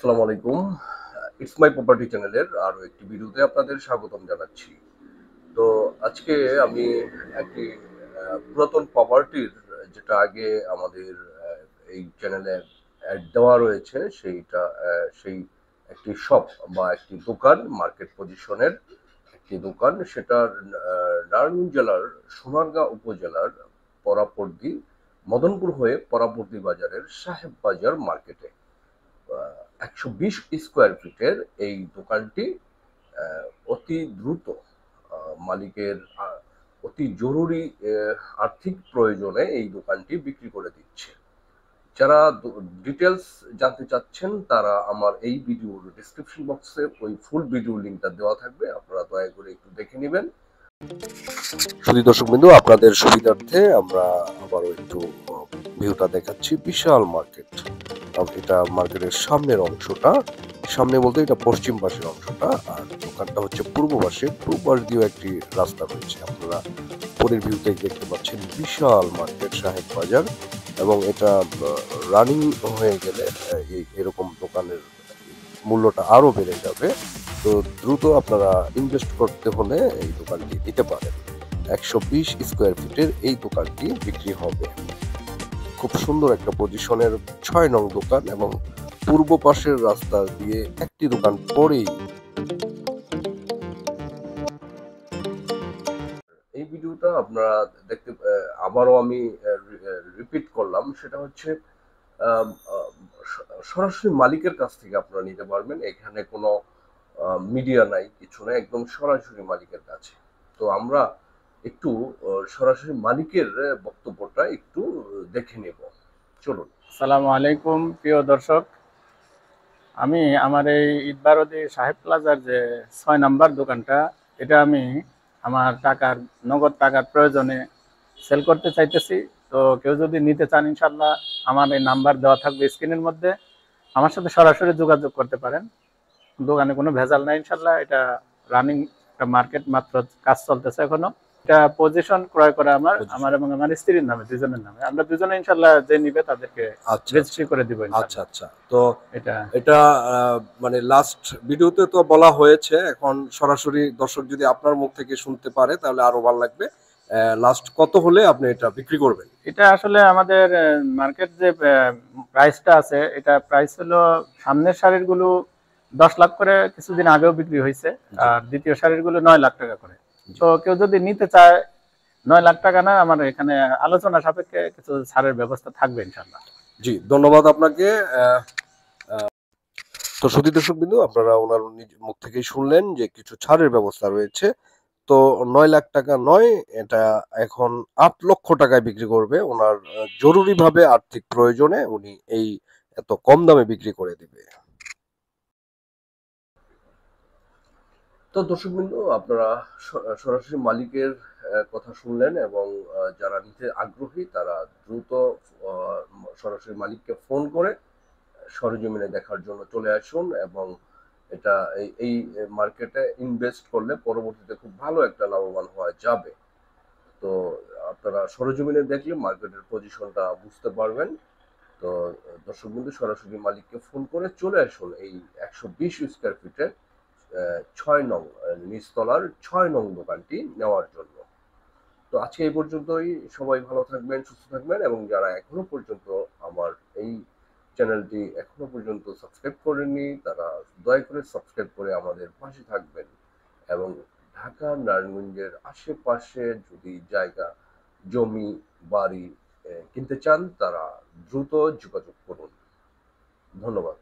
আসসালামু আলাইকুম। It's my property চ্যানেলের আরো একটি ভিডিওতে আপনাদের স্বাগতম জানাচ্ছি। তো আজকে আমি একটি পুরাতন প্রপার্টির যেটা আগে আমাদের এই চ্যানেলে অ্যাড দেওয়া রয়েছে সেই একটি শপ বা একটি দোকান মার্কেট পজিশনের একটি দোকান সেটার নারায়ণগঞ্জ জেলার সোনারগাঁ উপজেলার পরাপর্দি মদনপুর হয়ে পরাপর্দি বাজারের সাহেব বাজার মার্কেটে 120 স্কোয়ার ফিটের এই দোকানটি অতি দ্রুত মালিকের অতি জরুরি আর্থিক প্রয়োজনে এই দোকানটি বিক্রি করে দিচ্ছে। যারা ডিটেলস জানতে চাচ্ছেন তারা আমার এই ভিডিওর ডিসক্রিপশন বক্সে ওই ফুল ভিডিও লিঙ্কটা দেওয়া থাকবে, আপনারা দয়া করে একটু দেখে নেবেন। শুধু দর্শক বিন্দু, আপনাদের সুবিধার্থে আমরা আবারও একটু ভিউটা দেখাচ্ছি। বিশাল মার্কেট, এটা মার্কেটের সামনের অংশটা, সামনে বলতে এটা পশ্চিম পাশের অংশটা, আর দোকানটা হচ্ছে পূর্ব পাশে। পূর্ব পাশ দিয়েও একটি রাস্তা রয়েছে, আপনারা পরের ভিউতে দেখতে পাচ্ছেন। বিশাল মার্কেট সাহেব বাজার, এবং এটা রানিং হয়ে গেলে এরকম দোকানের মূল্যটা আরো বেড়ে যাবে। তো দ্রুত আপনারা ইনভেস্ট করতে হলে এই দোকানটি নিতে পারেন। 120 স্কোয়ার ফিটের এই দোকানটি বিক্রি হবে। খুব সুন্দর একটা পজিশনের 6 নং দোকান, এবং পূর্ব পাশের রাস্তা দিয়ে একটি দোকান পরেই। এই ভিডিওটা আপনারা দেখতে, আবারও আমি রিপিট করলাম, সেটা হচ্ছে সরাসরি মালিকের কাছ থেকে আপনারা নিতে পারবেন। এখানে কোনো মিডিয়া নাই, কিছু নাই, একদম সরাসরি মালিকের কাছে। তো আমরা একটু সরাসরি মালিকের বক্তব্যটা একটু দেখে নেব, চলুন। আসসালামু আলাইকুম প্রিয় দর্শক, আমি আমার এই ঈদবারদী সাহেব প্লাজার যে 6 নাম্বার দোকানটা, এটা আমি আমার নগদ টাকার প্রয়োজনে সেল করতে চাইতেছি। তো কেউ যদি নিতে চান, ইনশাল্লাহ আমার এই নাম্বার দেওয়া থাকবে স্ক্রিনের মধ্যে, আমার সাথে সরাসরি যোগাযোগ করতে পারেন। দোকানে কোনো ভেজাল নাই ইনশাল্লাহ। এটা রানিং একটা মার্কেট, মাত্র কাজ চলতেছে এখনো। এটা পজিশন ক্রয় করা আমার এবং আমার স্ত্রীর নামে, দুজনের নামে। আমরা দুজনে ইনশাল্লাহ যে নিবে তাদেরকে রেজিস্ট্রি করে দিব। আচ্ছা আচ্ছা। তো এটা মানে লাস্ট ভিডিওতে তো বলা হয়েছে, এখন সরাসরি দর্শক যদি আপনার মুখ থেকে শুনতে পারে তাহলে আরো ভালো লাগবে। লাস্ট কত হলে আপনি এটা বিক্রি করবেন? এটা আসলে আমাদের মার্কেট যে প্রাইসটা আছে, এটা প্রাইস হলো সামনের শাড়ির গুলো 10 লাখ করে কিছুদিন আগেও বিক্রি হয়েছে, আর দ্বিতীয় শাড়ির গুলো 9 লাখ টাকা করে। তো কেউ যদি নিতে চায়, 9 লাখ টাকা না, আমার এখানে আলোচনা সাপেক্ষে কিছু ছাড়ের ব্যবস্থা থাকবে ইনশাল্লাহ। জি, ধন্যবাদ আপনাকে। তো সুধী দর্শক বিন্দু, আপনারা ওনার মুখ থেকেই শুনলেন যে কিছু ছাড়ের ব্যবস্থা রয়েছে। তো 9 লাখ টাকা নয়, এটা এখন 8 লক্ষ টাকায় বিক্রি করবে। ওনার জরুরিভাবে আর্থিক প্রয়োজনে উনি এই এত কম দামে বিক্রি করে দিবে। তো দর্শক বিন্দু, আপনারা সরাসরি মালিকের কথা শুনলেন, এবং যারা নিতে আগ্রহী তারা দ্রুত সরাসরি মালিককে ফোন করে সরেজমিনে দেখার জন্য চলে আসুন, এবং এটা এই মার্কেটে ইনভেস্ট করলে পরবর্তীতে খুব ভালো একটা লাভবান হওয়া যাবে। তো আপনারা সরেজমিনে দেখলে মার্কেটের পজিশনটা বুঝতে পারবেন। তো দর্শক বিন্দু, সরাসরি মালিককে ফোন করে চলে আসুন এই 120 স্কোয়ার ফিটের 6 নং নিচতলার 6 নং দোকানটি নেওয়ার জন্য। তো আজকে এই পর্যন্তই। সবাই ভালো থাকবেন, সুস্থ থাকবেন, এবং যারা এখনো পর্যন্ত আমার এই চ্যানেলটি এখনো পর্যন্ত সাবস্ক্রাইব করেননি তারা দয়া করে সাবস্ক্রাইব করে আমাদের পাশে থাকবেন। এবং ঢাকা নারায়ণগঞ্জের আশেপাশে যদি জায়গা, জমি, বাড়ি কিনতে চান তারা দ্রুত যোগাযোগ করুন। ধন্যবাদ।